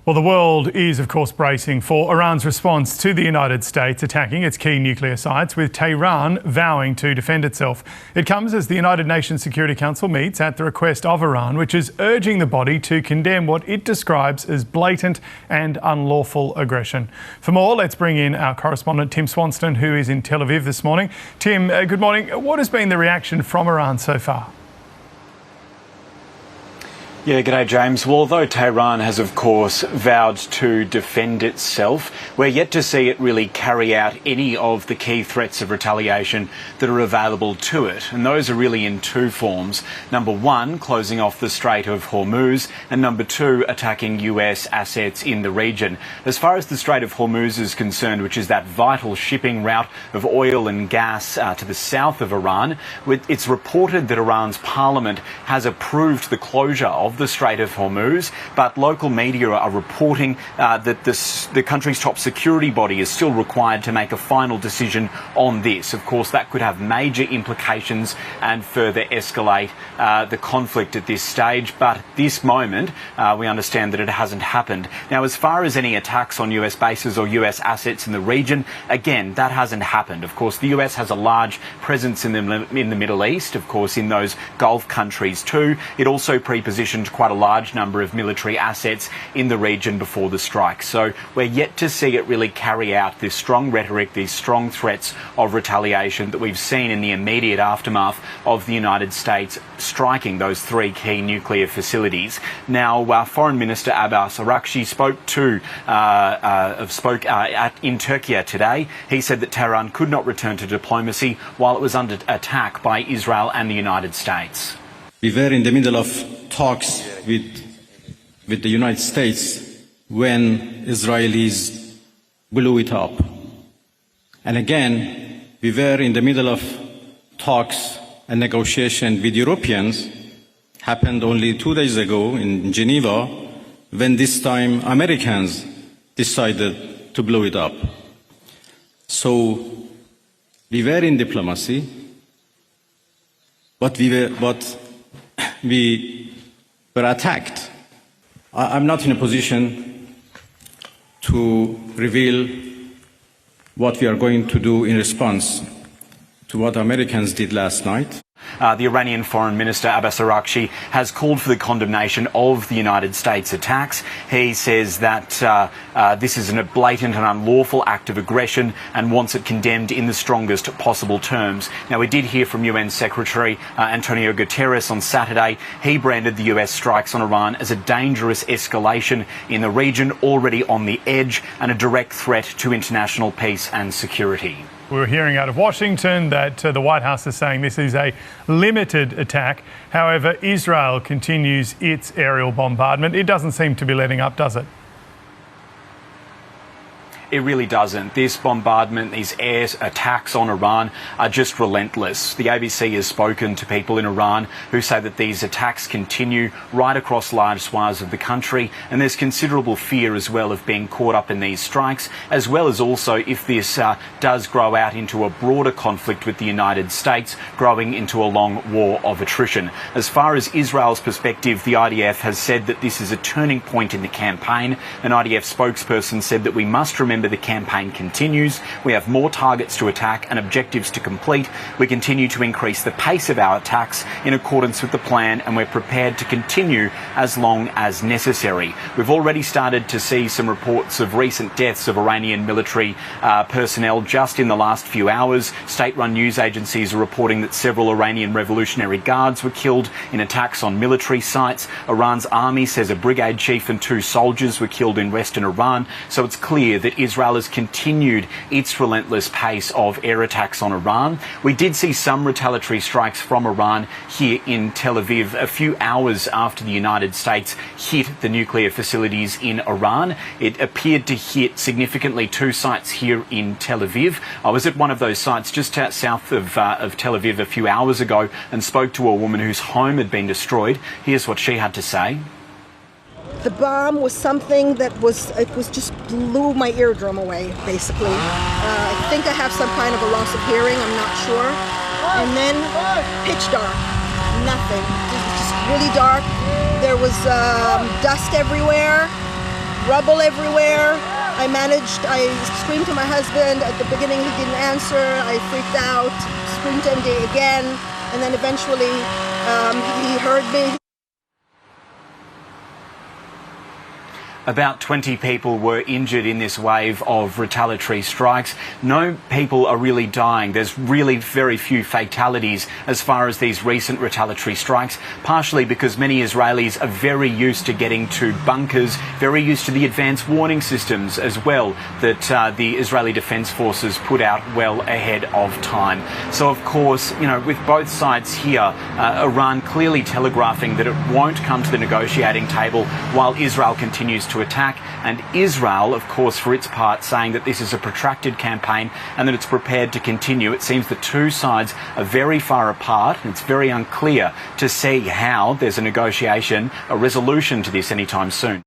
Well, the world is, of course, bracing for Iran's response to the United States attacking its key nuclear sites, with Tehran vowing to defend itself. It comes as the United Nations Security Council meets at the request of Iran, which is urging the body to condemn what it describes as blatant and unlawful aggression. For more, let's bring in our correspondent Tim Swanston, who is in Tel Aviv this morning. Tim, good morning. What has been the reaction from Iran so far? Yeah, g'day James. Well, although Tehran has of course vowed to defend itself, we're yet to see it really carry out any of the key threats of retaliation that are available to it. And those are really in two forms. Number one, closing off the Strait of Hormuz, and number two, attacking US assets in the region. As far as the Strait of Hormuz is concerned, which is that vital shipping route of oil and gas to the south of Iran, it's reported that Iran's parliament has approved the closure of the Strait of Hormuz, but local media are reporting that the country's top security body is still required to make a final decision on this. Of course, that could have major implications and further escalate the conflict at this stage, but at this moment we understand that it hasn't happened. Now, as far as any attacks on US bases or US assets in the region, again, that hasn't happened. Of course, the US has a large presence in the Middle East, of course, in those Gulf countries too. It also pre-positioned quite a large number of military assets in the region before the strike. So we're yet to see it really carry out this strong rhetoric, these strong threats of retaliation that we've seen in the immediate aftermath of the United States striking those three key nuclear facilities. Now, Foreign Minister Abbas Araghchi spoke in Turkey today. He said that Tehran could not return to diplomacy while it was under attack by Israel and the United States. We were in the middle of talks with the United States when Israelis blew it up. And again, we were in the middle of talks and negotiation with Europeans, happened only 2 days ago in Geneva, when this time Americans decided to blow it up. So we were in diplomacy, but we were attacked. I'm not in a position to reveal what we are going to do in response to what Americans did last night. The Iranian Foreign Minister Abbas Araghchi has called for the condemnation of the United States attacks. He says that this is a blatant and unlawful act of aggression and wants it condemned in the strongest possible terms. Now, we did hear from UN Secretary Antonio Guterres on Saturday. He branded the US strikes on Iran as a dangerous escalation in the region, already on the edge, and a direct threat to international peace and security. We're hearing out of Washington that the White House is saying this is a limited attack. However, Israel continues its aerial bombardment. It doesn't seem to be letting up, does it? It really doesn't. This bombardment, these air attacks on Iran are just relentless. The ABC has spoken to people in Iran who say that these attacks continue right across large swathes of the country, and there's considerable fear as well of being caught up in these strikes, as well as also if this does grow out into a broader conflict with the United States, growing into a long war of attrition. As far as Israel's perspective, the IDF has said that this is a turning point in the campaign. An IDF spokesperson said that we must remember the campaign continues. We have more targets to attack and objectives to complete. We continue to increase the pace of our attacks in accordance with the plan, and we're prepared to continue as long as necessary. We've already started to see some reports of recent deaths of Iranian military personnel just in the last few hours. State-run news agencies are reporting that several Iranian Revolutionary Guards were killed in attacks on military sites. Iran's army says a brigade chief and 2 soldiers were killed in western Iran. So it's clear that Israel has continued its relentless pace of air attacks on Iran. We did see some retaliatory strikes from Iran here in Tel Aviv a few hours after the United States hit the nuclear facilities in Iran. It appeared to hit significantly 2 sites here in Tel Aviv. I was at one of those sites just south of Tel Aviv a few hours ago and spoke to a woman whose home had been destroyed. Here's what she had to say. The bomb was something that just blew my eardrum away, basically. I think I have some kind of a loss of hearing, I'm not sure. And then pitch dark, nothing, just really dark. There was dust everywhere, rubble everywhere. I screamed to my husband. At the beginning, he didn't answer. I freaked out, screamed to him again, and then eventually he heard me. About 20 people were injured in this wave of retaliatory strikes. No people are really dying. There's really very few fatalities as far as these recent retaliatory strikes, partially because many Israelis are very used to getting to bunkers, very used to the advanced warning systems as well that the Israeli Defence Forces put out well ahead of time. So, of course, you know, with both sides here, Iran clearly telegraphing that it won't come to the negotiating table while Israel continues to attack, and Israel, of course, for its part, saying that this is a protracted campaign and that it's prepared to continue. It seems the two sides are very far apart, and it's very unclear to see how there's a negotiation, a resolution to this anytime soon.